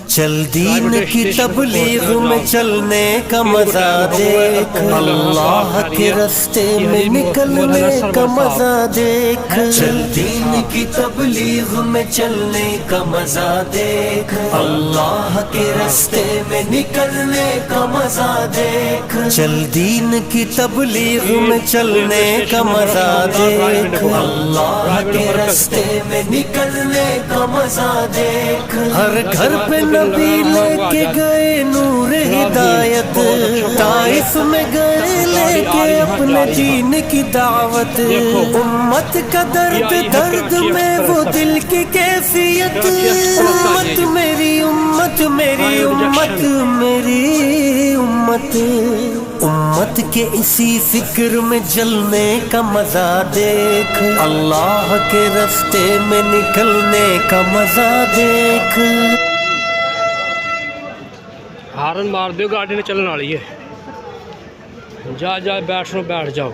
चल दीन की तबलीग में चलने का मजा देख, अल्लाह के रास्ते में निकलने का मजा देख। चल दीन की तबलीग में चलने का मजा देख, अल्लाह के रास्ते में निकलने का मजा देख। चल दीन की तबलीग में चलने का मजा देख, अल्लाह के रास्ते में निकलने का मजा देख। हर घर पे नबी लेके गए नूर हिदायत, ताइफ में गए लेके अपने दीन की दावत। उम्मत का दर्द दर्द में वो दिल की कैफियत। उम्मत मेरी उम्मत मेरी उम्मत मेरी उम्मत, उम्मत के इसी फिक्र में जलने का मजा देख, अल्लाह के रास्ते में निकलने का मजा देख। हारन मार दो, गाड़ी ने चलने वाली है। जा जा बैठ जाओ।